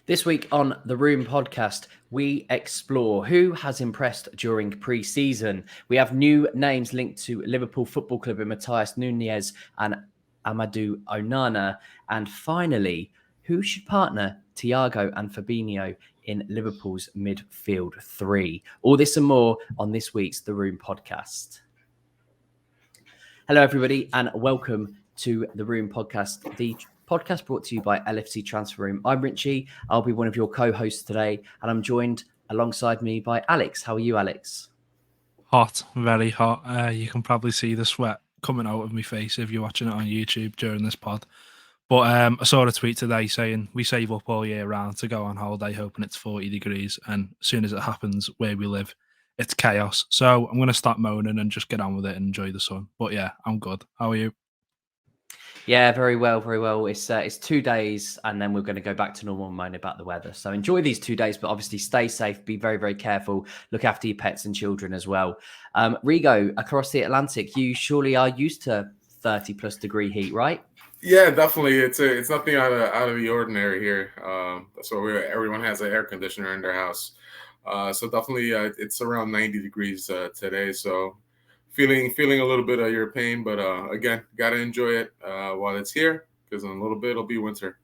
This week on the Room podcast, we explore who has impressed during pre-season. We have new names linked to Liverpool Football Club in Matheus Nunes and Amadou Onana. And finally, who should partner Thiago and Fabinho in Liverpool's midfield three? All this and more on this week's The Room podcast. Hello, everybody, and welcome to The Room podcast, the podcast brought to you by LFC Transfer Room. I'm Ritchie. I'll be one of your co-hosts today, and I'm joined alongside me by Alex. How are you, Alex? Hot, very hot. You can probably see the sweat coming out of my face if you're watching it on YouTube during this pod. But I saw a tweet today saying we save up all year round to go on holiday hoping it's 40 degrees. And as soon as it happens where we live, it's chaos. So I'm going to stop moaning and just get on with it and enjoy the sun. But yeah, I'm good. How are you? Yeah, very well, very well. It's 2 days, and then we're going to go back to normal and moan about the weather. So enjoy these 2 days, but obviously stay safe, be very, very careful, look after your pets and children as well. Rigo, across the Atlantic, you surely are used to 30 plus degree heat, right? Yeah, definitely. It's nothing out of the ordinary here. So everyone has an air conditioner in their house. So definitely, it's around 90 degrees today. So feeling a little bit of your pain, but again, gotta enjoy it while it's here, because in a little bit it'll be winter.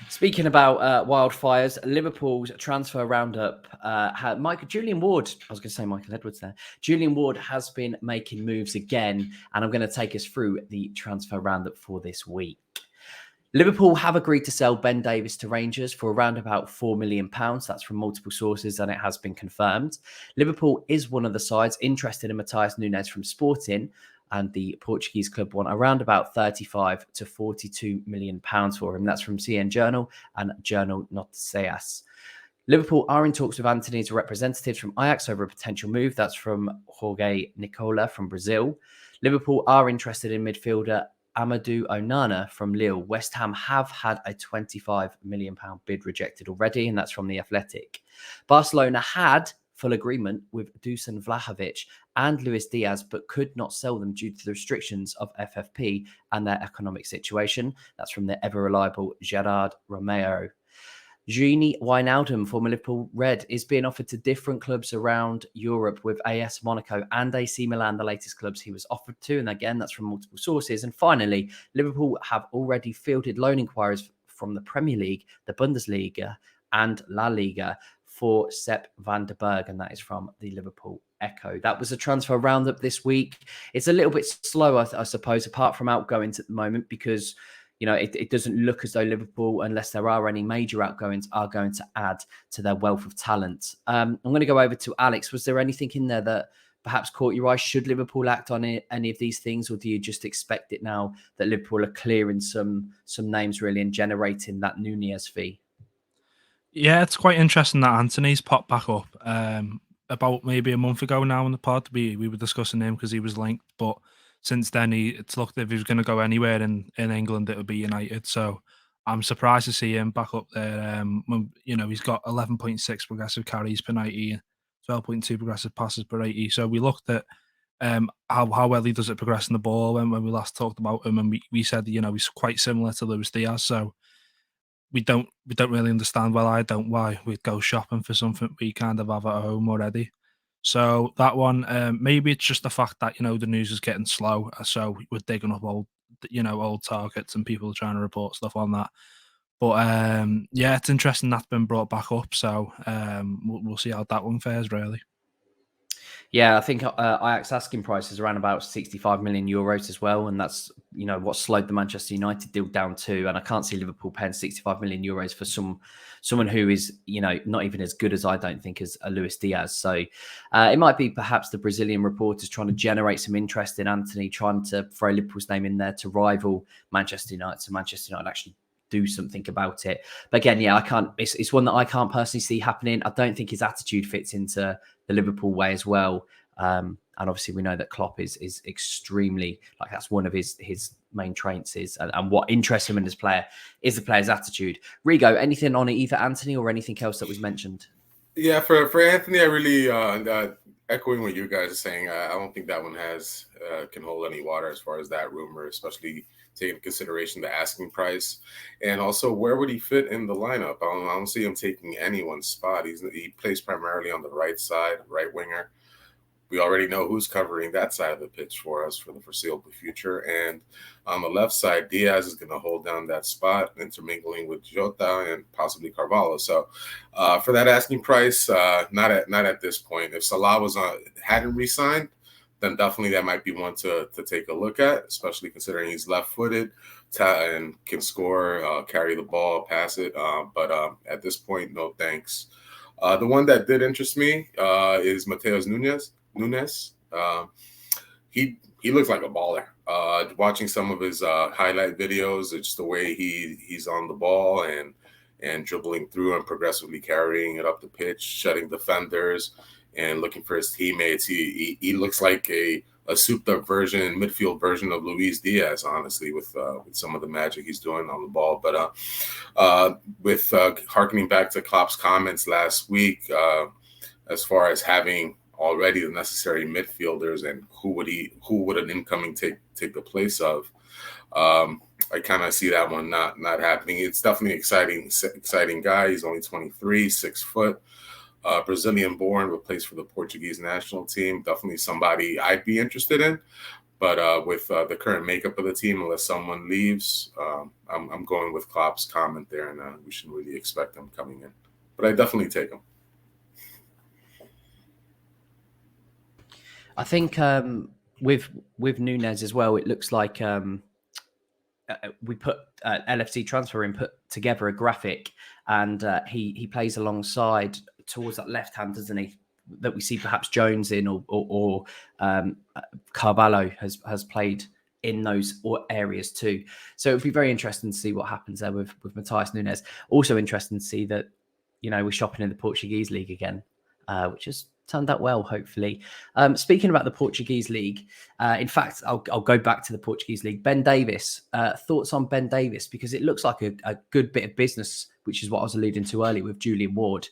Speaking about wildfires, Liverpool's transfer roundup had Julian Ward. I was going to say Michael Edwards there. Julian Ward has been making moves again, and I'm going to take us through the transfer roundup for this week. Liverpool have agreed to sell Ben Davies to Rangers for around about £4 million. That's from multiple sources, and it has been confirmed. Liverpool is one of the sides interested in Matheus Nunes from Sporting, and the Portuguese club want around about 35 to 42 million pounds for him. That's from CN Journal and Journal Noticias. Liverpool are in talks with Antony's representatives from Ajax over a potential move. That's from Jorge Nicola from Brazil. Liverpool are interested in midfielder Amadou Onana from Lille. West Ham have had a £25 million bid rejected already, and that's from The Athletic. Barcelona had full agreement with Dusan Vlahovic and Luis Diaz, but could not sell them due to the restrictions of FFP and their economic situation. That's from the ever-reliable Gerard Romero. Gini Wijnaldum, former Liverpool Red, is being offered to different clubs around Europe, with AS Monaco and AC Milan, the latest clubs he was offered to. And again, that's from multiple sources. And finally, Liverpool have already fielded loan inquiries from the Premier League, the Bundesliga, and La Liga for Sepp van der Berg, and that is from the Liverpool Echo. That was a transfer roundup this week. It's a little bit slower, I suppose, apart from outgoings at the moment, because it doesn't look as though Liverpool, unless there are any major outgoings, are going to add to their wealth of talent. I'm going to go over to Alex. Was there anything in there that perhaps caught your eye? Should Liverpool act on any of these things, or do you just expect it now that Liverpool are clearing some names really and generating that Nunez fee? Yeah, it's quite interesting that Antony's popped back up. About maybe a month ago now in the pod, we were discussing him because he was linked, but since then it's looked if he was going to go anywhere in England, it would be United. So I'm surprised to see him back up there. He's got 11.6 progressive carries per 90, 12.2 progressive passes per 80. So we looked at how well he does it progressing the ball when we last talked about him, and we said he's quite similar to Luis Diaz. So we don't really understand. Well, I don't why we'd go shopping for something we kind of have at home already. So that one, maybe it's just the fact that the news is getting slow, so we're digging up old targets and people are trying to report stuff on that. But yeah, it's interesting that's been brought back up. So we'll see how that one fares, really. Yeah, I think Ajax asking price is around about 65 million euros as well. And that's, what slowed the Manchester United deal down to. And I can't see Liverpool paying 65 million euros for someone who is, not even as good as I don't think as a Luis Diaz. So it might be perhaps the Brazilian reporters trying to generate some interest in Antony, trying to throw Liverpool's name in there to rival Manchester United. So Manchester United actually do something about it. But again, yeah, I can't. It's one that I can't personally see happening. I don't think his attitude fits into the Liverpool way as well. And obviously, we know that Klopp is extremely that's one of his main traits is, and what interests him in his player is the player's attitude. Rigo, anything on either Antony or anything else that was mentioned? Yeah, for Antony, I really echoing what you guys are saying. I don't think that one can hold any water as far as that rumor, especially take into consideration the asking price, and also where would he fit in the lineup. I don't see him taking anyone's spot. He plays primarily on the right side, right winger. We already know who's covering that side of the pitch for us for the foreseeable future. And on the left side, Diaz is going to hold down that spot, intermingling with Jota and possibly Carvalho. So for that asking price, not at this point. If Salah hadn't re-signed, then definitely that might be one to take a look at, especially considering he's left-footed and can score, carry the ball, pass it. But at this point, no thanks. The one that did interest me is Matheus Nunes. He looks like a baller. Watching some of his highlight videos, it's just the way he's on the ball and dribbling through and progressively carrying it up the pitch, shutting defenders and looking for his teammates. He looks like a souped-up midfield version of Luis Diaz, honestly, with some of the magic he's doing on the ball. But with harkening back to Klopp's comments last week, as far as having already the necessary midfielders and who would an incoming take the place of, I kind of see that one not happening. It's definitely exciting guy. He's only 23, 6 foot. Brazilian born, but plays for the Portuguese national team. Definitely somebody I'd be interested in. But with the current makeup of the team, unless someone leaves, I'm going with Klopp's comment there, and we shouldn't really expect him coming in. But I definitely take him. I think with Nunez as well, it looks like we put LFC Transfer put together a graphic, and he plays alongside towards that left hand, doesn't he? That we see perhaps Jones in or Carvalho has played in those areas too. So it'd be very interesting to see what happens there with Matheus Nunes. Also interesting to see that, we're shopping in the Portuguese league again, which has turned out well, hopefully. Speaking about the Portuguese league, in fact, I'll go back to the Portuguese league. Ben Davies, thoughts on Ben Davies? Because it looks like a good bit of business, which is what I was alluding to earlier with Julian Ward.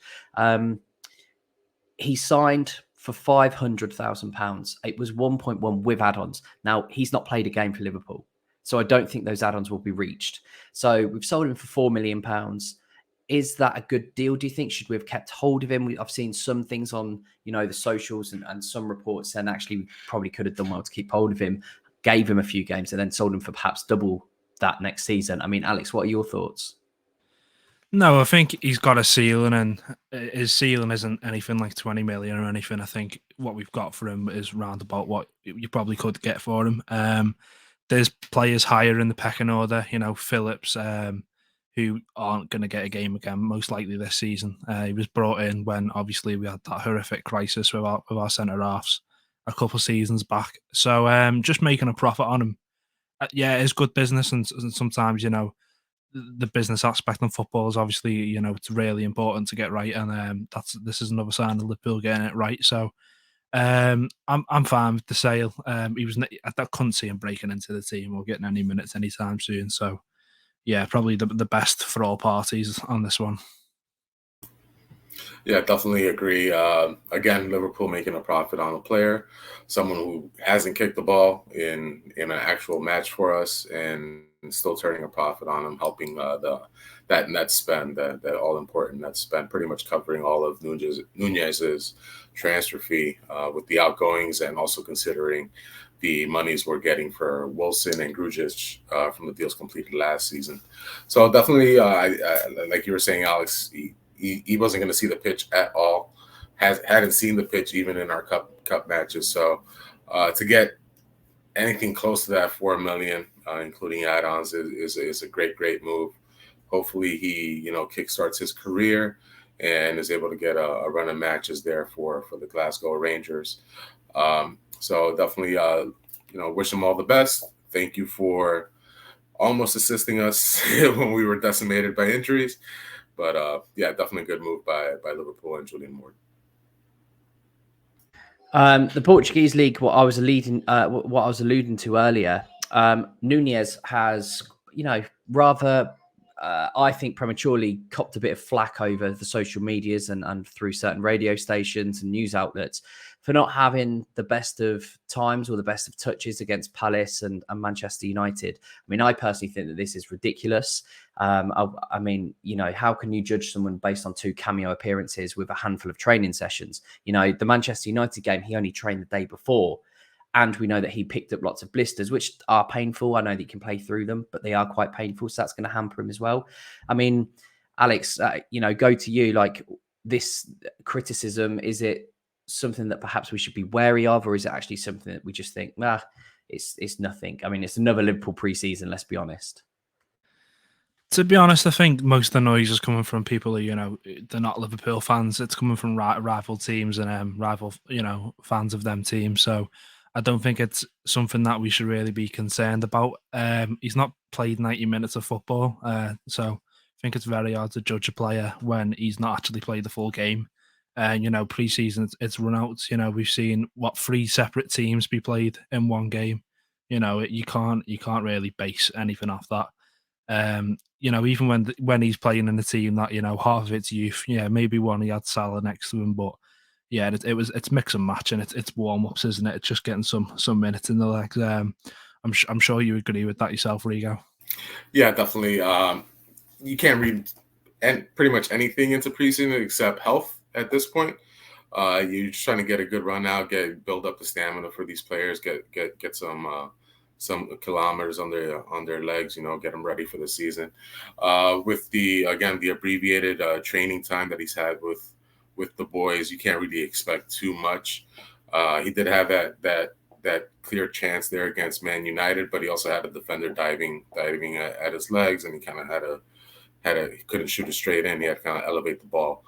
He signed for £500,000. It was 1.1 with add-ons. Now, he's not played a game for Liverpool, so I don't think those add-ons will be reached. So we've sold him for £4 million. Is that a good deal, do you think? Should we have kept hold of him? I've seen some things on, the socials and some reports saying actually we probably could have done well to keep hold of him, gave him a few games and then sold him for perhaps double that next season. I mean, Alex, what are your thoughts? No, I think he's got a ceiling, and his ceiling isn't anything like 20 million or anything. I think what we've got for him is round about what you probably could get for him. There's players higher in the pecking order, Phillips, who aren't going to get a game again, most likely this season. He was brought in when obviously we had that horrific crisis with our centre-halves a couple of seasons back. So just making a profit on him. Yeah, it's good business, and sometimes, the business aspect in football is obviously, it's really important to get right, and this is another sign of Liverpool getting it right. So I'm fine with the sale. I couldn't see him breaking into the team or getting any minutes anytime soon. So yeah, probably the best for all parties on this one. Yeah, definitely agree. Again, Liverpool making a profit on a player, someone who hasn't kicked the ball in an actual match for us, and still turning a profit on him, helping that net spend, that all important net spend, pretty much covering all of Nunez's transfer fee with the outgoings, and also considering the monies we're getting for Wilson and Grujic from the deals completed last season. So definitely, like you were saying, Alex, he wasn't going to see the pitch at all. Hadn't seen the pitch even in our cup matches. So to get anything close to that $4 million, including add-ons, is a great move. Hopefully he kickstarts his career and is able to get a run of matches there for the Glasgow Rangers. So definitely, wish him all the best. Thank you for almost assisting us when we were decimated by injuries. But yeah, definitely a good move by Liverpool and Julian Ward. The Portuguese league, what I was alluding to earlier, Nunez has, rather I think prematurely copped a bit of flack over the social medias and through certain radio stations and news outlets for not having the best of times or the best of touches against Palace and Manchester United. I mean, I personally think that this is ridiculous. I mean, how can you judge someone based on 2 cameo appearances with a handful of training sessions? The Manchester United game, he only trained the day before. And we know that he picked up lots of blisters, which are painful. I know that he can play through them, but they are quite painful. So that's going to hamper him as well. I mean, Alex, go to you. Like, this criticism, is it something that perhaps we should be wary of, or is it actually something that we just think, it's nothing? I mean, it's another Liverpool preseason, let's be honest. To be honest, I think most of the noise is coming from people who, they're not Liverpool fans. It's coming from rival teams and rival, fans of them teams. So I don't think it's something that we should really be concerned about. He's not played 90 minutes of football. So I think it's very hard to judge a player when he's not actually played the full game. Pre-season, it's run-outs. We've seen 3 separate teams be played in one game. You can't really base anything off that. Even when he's playing in a team that, half of it's youth, maybe one he had Salah next to him, but yeah, it's mix and match, and it's warm-ups, isn't it? It's just getting some minutes in the legs. I'm sure you agree with that yourself, Rigo. Yeah, definitely. You can't read pretty much anything into preseason except health at this point. You're just trying to get a good run out, build up the stamina for these players, get some kilometers on their legs, get them ready for the season. With the abbreviated training time that he's had with the boys, you can't really expect too much. He did have that clear chance there against Man United, but he also had a defender diving at his legs, and he kind of he couldn't shoot it straight in. He had to kind of elevate the ball.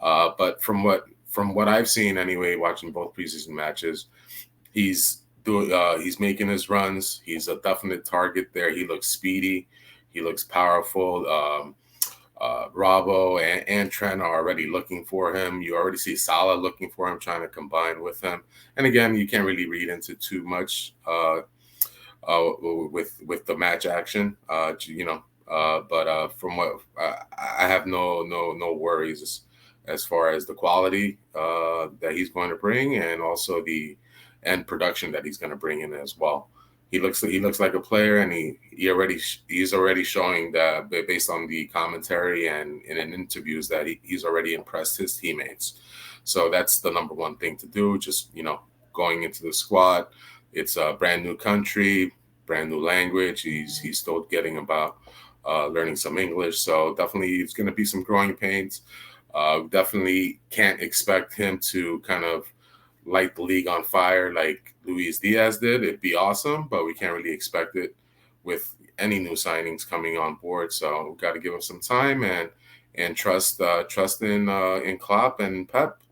But from what I've seen anyway, watching both preseason matches, he's making his runs. He's a definite target there. He looks speedy. He looks powerful. Bravo and Trent are already looking for him. You already see Salah looking for him, trying to combine with him. And again, you can't really read into too much with the match action, but from what I have no worries as far as the quality that he's going to bring, and also the end production that he's going to bring in as well. He looks like a player, and he's already showing that, based on the commentary and in interviews, that he's already impressed his teammates. So that's the number one thing to do. Just going into the squad, it's a brand new country, brand new language. He's still getting about learning some English. So definitely, it's going to be some growing pains. Definitely can't expect him to kind of light the league on fire like Luis Diaz did. It'd be awesome, but we can't really expect it with any new signings coming on board. So we've got to give him some time and trust in Klopp and Pep,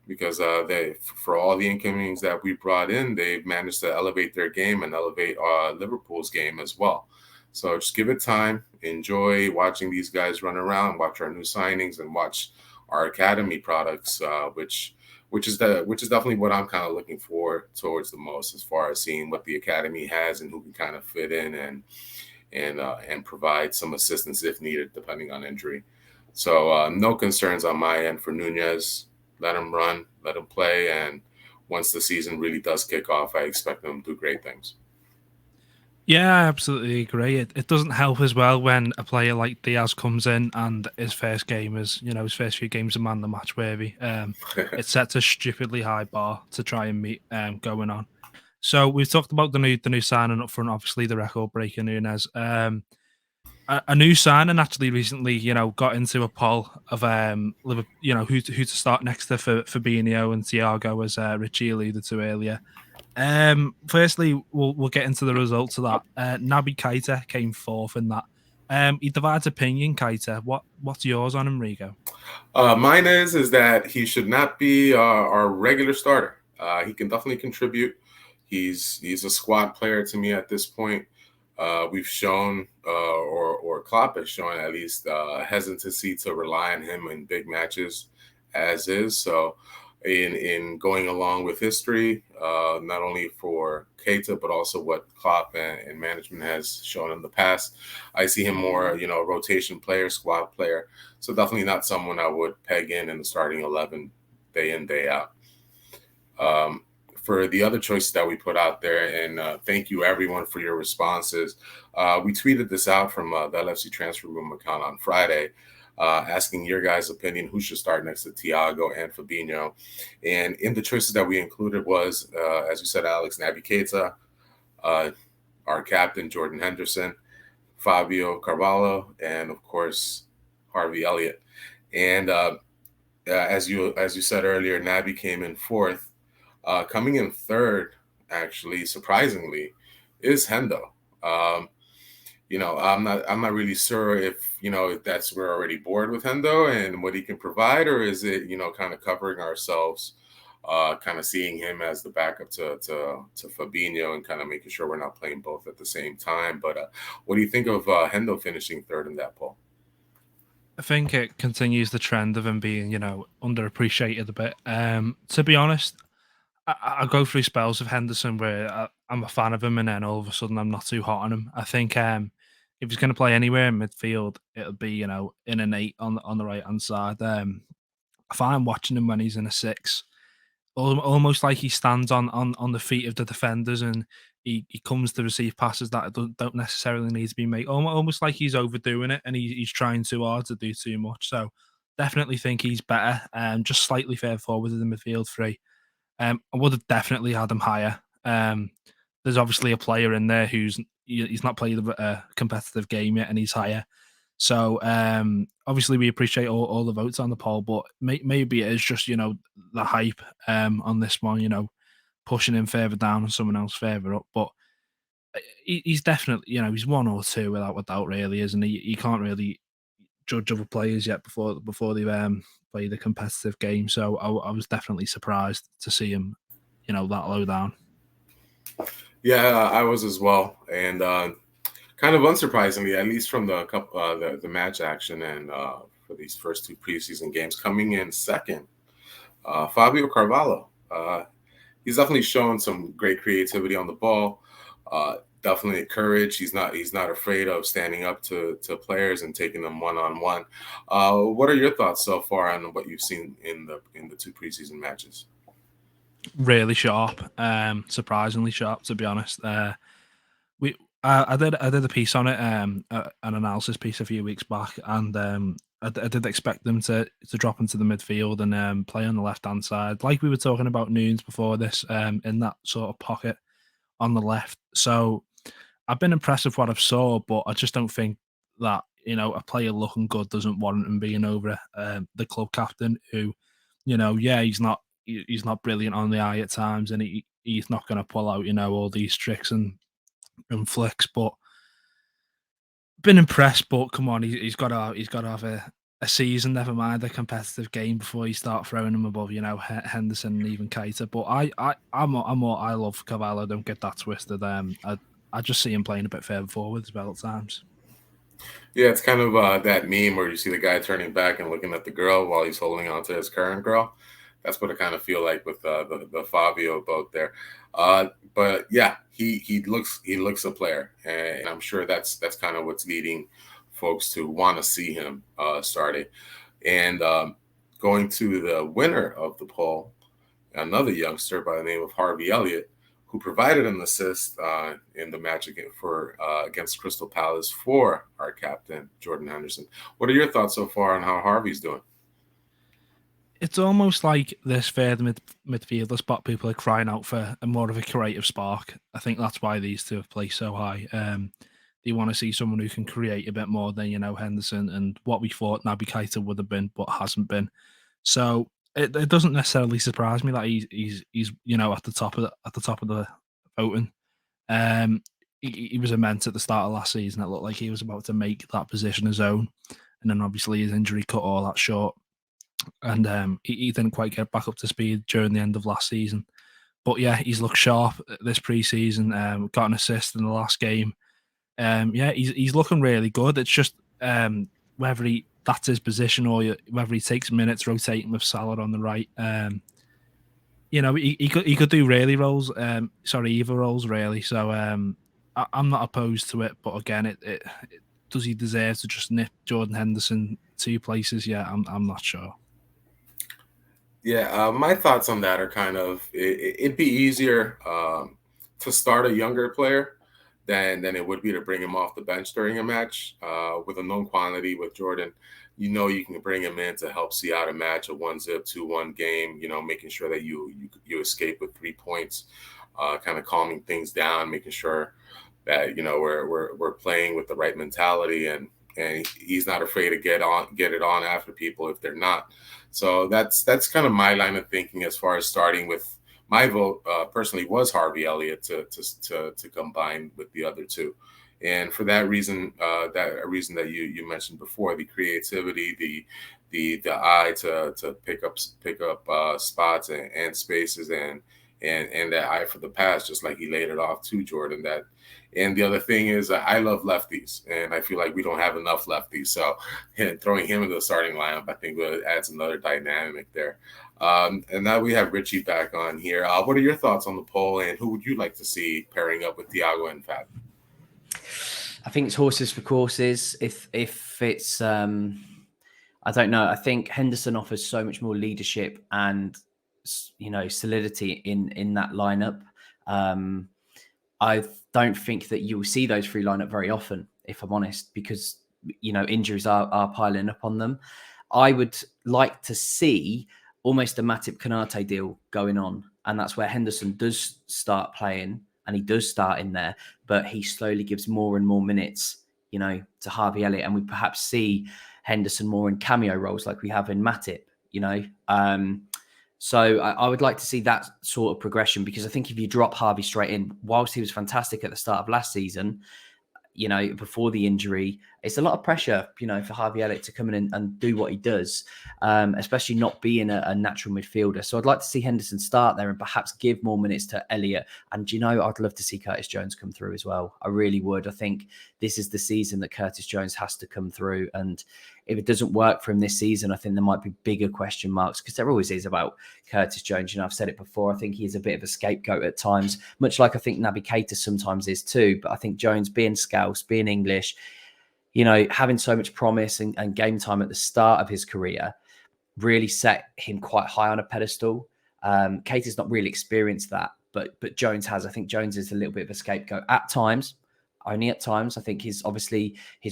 because they, for all the incomings that we brought in, they've managed to elevate their game and elevate Liverpool's game as well. So just give it time. Enjoy watching these guys run around, watch our new signings, and watch our academy products, which is definitely what I'm kind of looking for towards the most, as far as seeing what the academy has and who can kind of fit in and provide some assistance if needed, depending on injury. So no concerns on my end for Nunez. Let him run, let him play, and once the season really does kick off, I expect him to do great things. Yeah, I absolutely agree. It doesn't help as well when a player like Diaz comes in and his first game is, his first few games are man of the match worthy. It sets a stupidly high bar to try and meet going on. So we've talked about the new signing up front, obviously the record breaker Nunez. A new signing actually recently, got into a poll of who to start next to Fabinho and Thiago, as Ritchie alluded to earlier. Firstly, we'll get into the results of that. Naby Keita came fourth in that. He divides opinion, Keita. What's yours on him, Rigo? Mine is that he should not be our regular starter. He can definitely contribute. He's a squad player to me at this point. We've shown, or Klopp has shown at least, hesitancy to rely on him in big matches, as is. So in going along with history, not only for Keita, but also what Klopp and management has shown in the past. I see him more, rotation player, squad player. So definitely not someone I would peg in the starting 11 day in, day out. For the other choices that we put out there, and thank you everyone for your responses. We tweeted this out from the LFC Transfer Room account on Friday, asking your guys' opinion who should start next to Thiago and Fabinho. And in the choices that we included was, as you said, Alex, Naby Keita, our captain, Jordan Henderson, Fabio Carvalho, and of course, Harvey Elliott. And as you said earlier, Naby came in fourth. Coming in third, actually, surprisingly, is Hendo. I'm not really sure if that's we're already bored with Hendo and what he can provide, or is it kind of covering ourselves, kind of seeing him as the backup to Fabinho and kind of making sure we're not playing both at the same time. But what do you think of Hendo finishing third in that poll? I think it continues the trend of him being, underappreciated a bit. To be honest, I go through spells of Henderson where I'm a fan of him, and then all of a sudden I'm not too hot on him. I think if he's going to play anywhere in midfield, it'll be in an 8 on the right hand side. I find watching him when he's in a 6, almost like he stands on the feet of the defenders, and he comes to receive passes that don't necessarily need to be made. Almost like he's overdoing it, and he's trying too hard to do too much. So definitely think he's better, just slightly further forward in the midfield 3. I would have definitely had him higher. There's obviously a player in there he's not played a competitive game yet, and he's higher. So obviously we appreciate all the votes on the poll, but maybe it is just the hype on this one, pushing him further down and someone else further up. But he's definitely he's 1 or 2 without a doubt, really, isn't he? You can't really judge other players yet before they've played a competitive game. So I was definitely surprised to see him, that low down. Yeah, I was as well, and kind of unsurprisingly, at least from the match action and for these first 2 preseason games, coming in second, Fabio Carvalho. He's definitely shown some great creativity on the ball. Definitely courage. He's not afraid of standing up to players and taking them one-on-one. What are your thoughts so far on what you've seen in the 2 preseason matches? Really sharp, surprisingly sharp, to be honest. I did a piece on it, an analysis piece a few weeks back, and I did expect them to drop into the midfield and play on the left hand side, like we were talking about Nunes before this, in that sort of pocket on the left. So I've been impressed with what I've saw, but I just don't think that a player looking good doesn't warrant him being over the club captain, who he's not brilliant on the eye at times, and he's not going to pull out all these tricks and flicks. But been impressed. But come on, he's got to have a season, never mind a competitive game, before you start throwing him above Henderson and even Keita. But I love Carvalho. Don't get that twisted. I just see him playing a bit further forward as well at times. Yeah, it's kind of that meme where you see the guy turning back and looking at the girl while he's holding on to his current girl. That's what I kind of feel like with the Fabio boat there. But yeah, he looks a player, and I'm sure that's kind of what's leading folks to want to see him starting. And going to the winner of the poll, another youngster by the name of Harvey Elliott, who provided an assist in the match against Crystal Palace for our captain, Jordan Henderson. What are your thoughts so far on how Harvey's doing? It's almost like this further midfielder spot, people are crying out for more of a creative spark. I think that's why these two have placed so high. They want to see someone who can create a bit more than Henderson and what we thought Naby Keita would have been, but hasn't been. So it doesn't necessarily surprise me that he's at the top of the voting. He was immense at the start of last season. It looked like he was about to make that position his own, and then obviously his injury cut all that short, and he didn't quite get back up to speed during the end of last season. But yeah, he's looked sharp this pre-season. Got an assist in the last game. He's looking really good. It's just whether that's his position or whether he takes minutes rotating with Salah on the right. you know, he could do really roles. Either roles really. So I'm not opposed to it. But again, it does he deserve to just nip Jordan Henderson 2 places? Yeah, I'm not sure. Yeah, my thoughts on that are kind of it'd be easier to start a younger player than it would be to bring him off the bench during a match with a known quantity with Jordan. You know, you can bring him in to help see out a match, a 1-zip, 2-1 game, you know, making sure that you escape with 3 points, kind of calming things down, making sure that, you know, we're playing with the right mentality, and he's not afraid to get it on after people if they're not. So that's kind of my line of thinking as far as starting with. My vote personally was Harvey Elliott to combine with the other two. And for that reason, that you mentioned before, the creativity, the eye to pick up spots and spaces, and that eye for the pass, just like he laid it off to Jordan. And the other thing is, I love lefties, and I feel like we don't have enough lefties. So throwing him into the starting lineup, I think adds another dynamic there. And now we have Ritchie back on here. What are your thoughts on the poll, and who would you like to see pairing up with Thiago and Fab? I think it's horses for courses. If it's, I don't know. I think Henderson offers so much more leadership and, you know, solidity in that lineup. I don't think that you will see those three line up very often, if I'm honest, because, you know, injuries are piling up on them. I would like to see almost a Matip Konate deal going on, and that's where Henderson does start playing, and he does start in there, but he slowly gives more and more minutes, you know, to Harvey Elliott, and we perhaps see Henderson more in cameo roles like we have in Matip, you know. So I would like to see that sort of progression, because I think if you drop Harvey straight in, whilst he was fantastic at the start of last season, you know, before the injury, it's a lot of pressure, you know, for Harvey Elliott to come in and do what he does, especially not being a natural midfielder. So I'd like to see Henderson start there and perhaps give more minutes to Elliott. And, you know, I'd love to see Curtis Jones come through as well. I really would. I think this is the season that Curtis Jones has to come through. And if it doesn't work for him this season, I think there might be bigger question marks, because there always is about Curtis Jones. You know, I've said it before. I think he's a bit of a scapegoat at times, much like I think Naby Keita sometimes is too. But I think Jones, being Scouse, being English, you know, having so much promise and game time at the start of his career really set him quite high on a pedestal. Keita's not really experienced that, but Jones has. I think Jones is a little bit of a scapegoat at times, only at times. I think his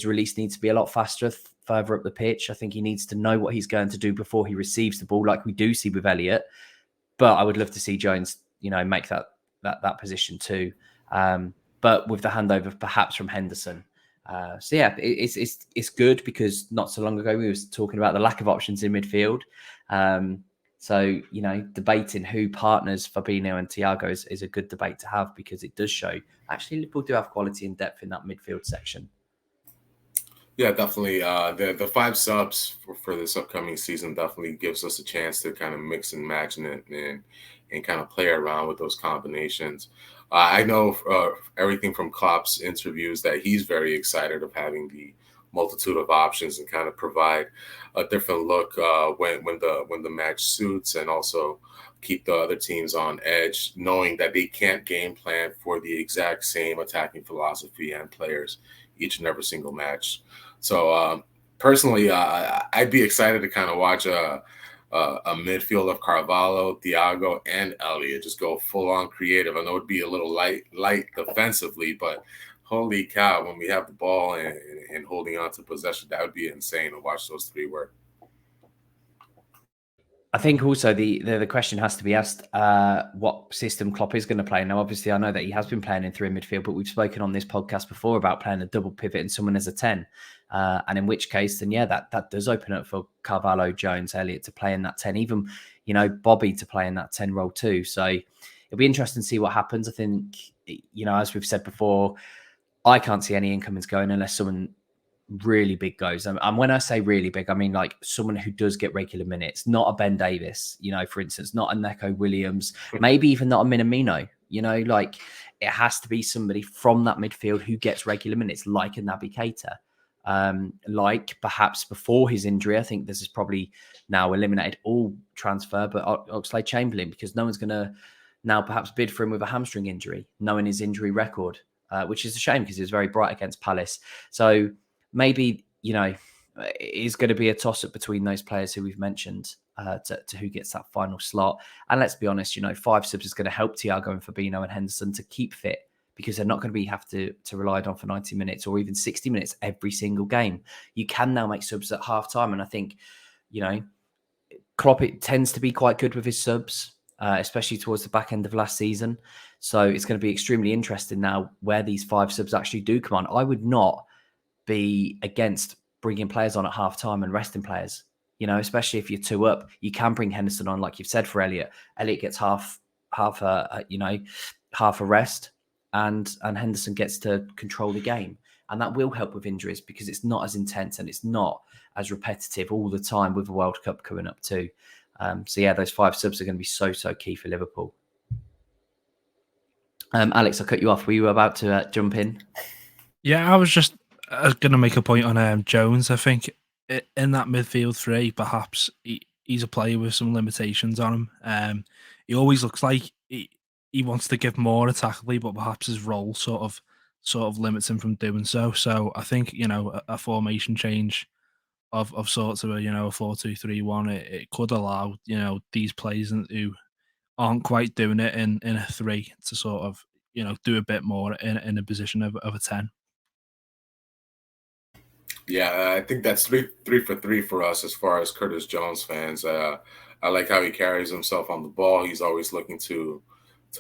release needs to be a lot faster further up the pitch. I think he needs to know what he's going to do before he receives the ball, like we do see with Elliott. But I would love to see Jones, you know, make that position too. But with the handover perhaps from Henderson. So yeah, it's good, because not so long ago we were talking about the lack of options in midfield. So, you know, debating who partners Fabinho and Thiago is a good debate to have, because it does show actually Liverpool do have quality and depth in that midfield section. Yeah, definitely. The 5 subs for this upcoming season definitely gives us a chance to kind of mix and match and kind of play around with those combinations. I know everything from Klopp's interviews that he's very excited of having the multitude of options and kind of provide a different look when the match suits, and also keep the other teams on edge, knowing that they can't game plan for the exact same attacking philosophy and players each and every single match. So personally, I'd be excited to kind of watch a midfield of Carvalho, Thiago, and Elliott just go full on creative. I know it'd be a little light defensively, but holy cow, when we have the ball and holding on to possession, that would be insane to watch those 3 work. I think also the question has to be asked, what system Klopp is going to play. Now, obviously, I know that he has been playing in 3 midfield, but we've spoken on this podcast before about playing a double pivot and someone as a 10. And in which case, then, yeah, that does open up for Carvalho, Jones, Elliott to play in that 10, even, you know, Bobby to play in that 10 role too. So it'll be interesting to see what happens. I think, you know, as we've said before, I can't see any incomings going unless someone really big goes. And when I say really big, I mean like someone who does get regular minutes, not a Ben Davies, you know, for instance, not a Neco Williams, maybe even not a Minamino, you know, like it has to be somebody from that midfield who gets regular minutes, like a Naby Keita. like perhaps before his injury. I think this is probably now eliminated all transfer, but Oxlade-Chamberlain, because no one's going to now perhaps bid for him with a hamstring injury, knowing his injury record, which is a shame because he was very bright against Palace. So maybe, it is going to be a toss-up between those players who we've mentioned to who gets that final slot. And let's be honest, 5 subs is going to help Thiago and Fabinho and Henderson to keep fit, because they're not going to have to rely on for 90 minutes or even 60 minutes every single game. You can now make subs at half-time. And I think, Klopp, it tends to be quite good with his subs, especially towards the back end of last season. So it's going to be extremely interesting now where these 5 subs actually do come on. I would not be against bringing players on at half-time and resting players, especially if you're 2 up. You can bring Henderson on, like you've said, for Elliot. Elliot gets half a rest, and Henderson gets to control the game. And that will help with injuries because it's not as intense and it's not as repetitive all the time with the World Cup coming up too. So yeah, those 5 subs are going to be so key for Liverpool. Alex, I cut you off. Were you about to jump in? Yeah, I was just going to make a point on Jones. I think in that midfield 3, perhaps he's a player with some limitations on him. He always looks like he wants to give more attackably, but perhaps his role sort of limits him from doing so. So I think a formation change of sorts of a 4-2-3-1, it could allow these players who aren't quite doing it in a 3 to sort of do a bit more in a position of a 10. Yeah, I think that's 3 for 3 for us as far as Curtis Jones fans. I like how he carries himself on the ball. He's always looking to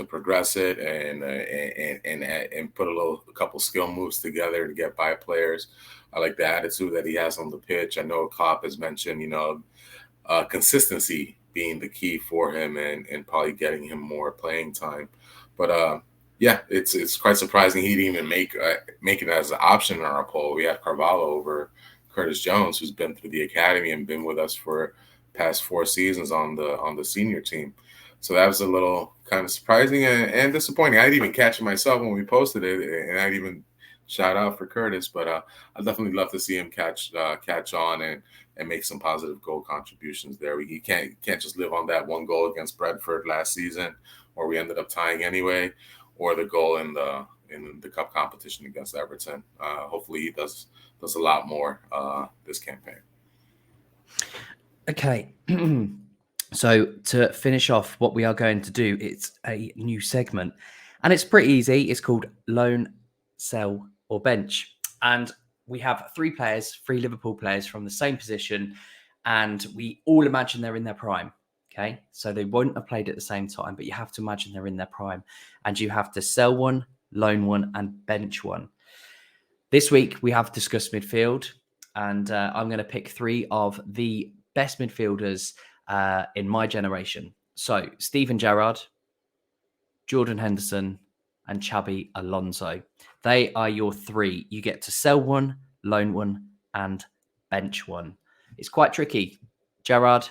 progress it and put a couple skill moves together to get by players. I like the attitude that he has on the pitch. I know Klopp has mentioned, consistency being the key for him and probably getting him more playing time. But yeah, it's quite surprising he didn't even make it as an option in our poll. We had Carvalho over Curtis Jones, who's been through the academy and been with us for past 4 seasons on the senior team. So that was a little kind of surprising and disappointing. I didn't even catch it myself when we posted it, and I didn't even shout out for Curtis. But I definitely love to see him catch on and make some positive goal contributions there. You can't just live on that 1 goal against Brentford last season, or we ended up tying anyway, or the goal in the cup competition against Everton. Hopefully he does a lot more this campaign. Okay. So to finish off, what we are going to do, it's a new segment, and it's pretty easy. It's called Loan, Sell, or Bench. And we have 3 Liverpool players from the same position, and we all imagine they're in their prime. Okay, so they won't have played at the same time, but you have to imagine they're in their prime, and you have to sell one, loan one, and bench one. This week we have discussed midfield, and I'm going to pick 3 of the best midfielders in my generation. So Steven Gerrard, Jordan Henderson, and Xabi Alonso. They are your 3. You get to sell one, loan one, and bench one. It's quite tricky. Gerrard,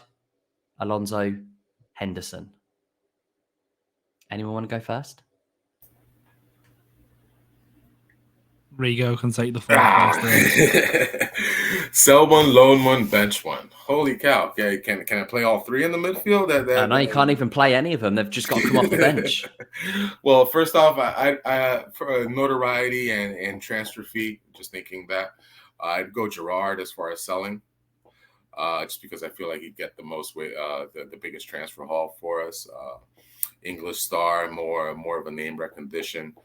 Alonso, Henderson. Anyone want to go first? Rigo can take the floor first. Sell one, loan one, bench one. Holy cow! Okay, can I play all 3 in the midfield? No, you can't even play any of them. They've just got to come off the bench. Well, first off, I for notoriety and transfer fee, just thinking that I'd go Gerrard as far as selling, just because I feel like he'd get the most weight, the biggest transfer haul for us. English star, more of a name recognition.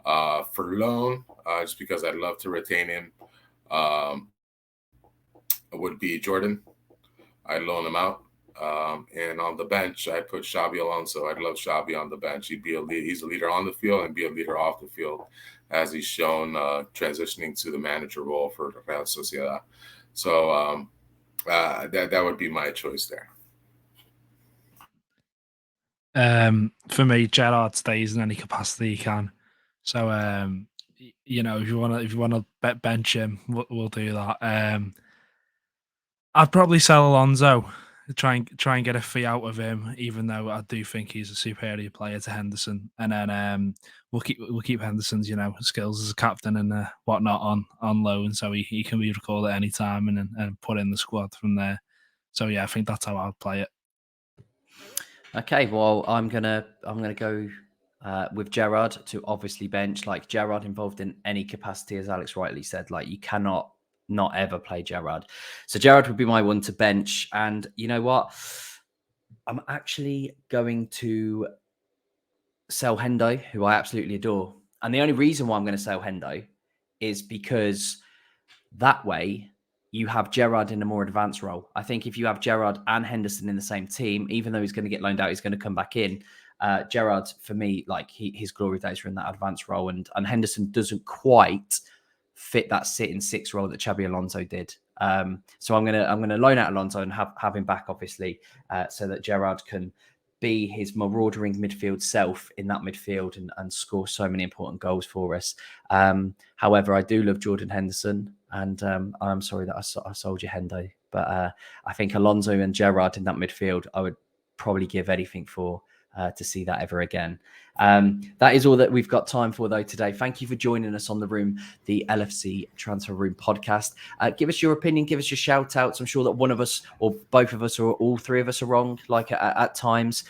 For loan, just because I'd love to retain him, would be Jordan. I'd loan him out. And on the bench, I put Xabi Alonso. I'd love Xabi on the bench. He's a leader on the field and be a leader off the field, as he's shown transitioning to the manager role for Real Sociedad. So that would be my choice there. For me, Gerrard stays in any capacity he can. So if you want to bench him, we'll do that. I'd probably sell Alonso try and get a fee out of him, even though I do think he's a superior player to Henderson. And then we'll keep Henderson's skills as a captain and whatnot on loan, so he can be recalled at any time and put in the squad from there. So yeah, I think that's how I'll play it. Okay, well, I'm gonna go with Gerrard to obviously bench. Like, Gerrard involved in any capacity, as Alex rightly said, like, you cannot not ever play Gerrard. So Gerrard would be my one to bench. And you know what? I'm actually going to sell Hendo, who I absolutely adore. And the only reason why I'm going to sell Hendo is because that way you have Gerrard in a more advanced role. I think if you have Gerrard and Henderson in the same team, even though he's going to get loaned out, he's going to come back in. Gerrard, for me, like, his glory days are in that advanced role, and Henderson doesn't quite fit that sit in six role that Xabi Alonso did. So I'm gonna loan out Alonso and have him back, obviously, so that Gerrard can be his maraudering midfield self in that midfield and score so many important goals for us. However, I do love Jordan Henderson, and I'm sorry that I sold you Hendo, but I think Alonso and Gerrard in that midfield, I would probably give anything for to see that ever again. That is all that we've got time for, though, today. Thank you for joining us on The Room, the LFC Transfer Room podcast. Give us your opinion, give us your shout outs. I'm sure that one of us or both of us or all three of us are wrong, like at times.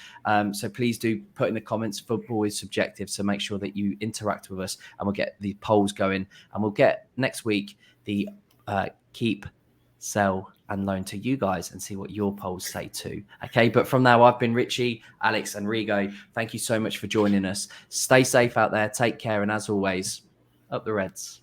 So please do put in the comments. Football is subjective, so make sure that you interact with us, and we'll get the polls going, and we'll get next week the keep, sell and loan to you guys and see what your polls say too. Okay, but from now, I've been Ritchie, Alex and Rigo. Thank you so much for joining us. Stay safe out there, take care, and as always, up the Reds.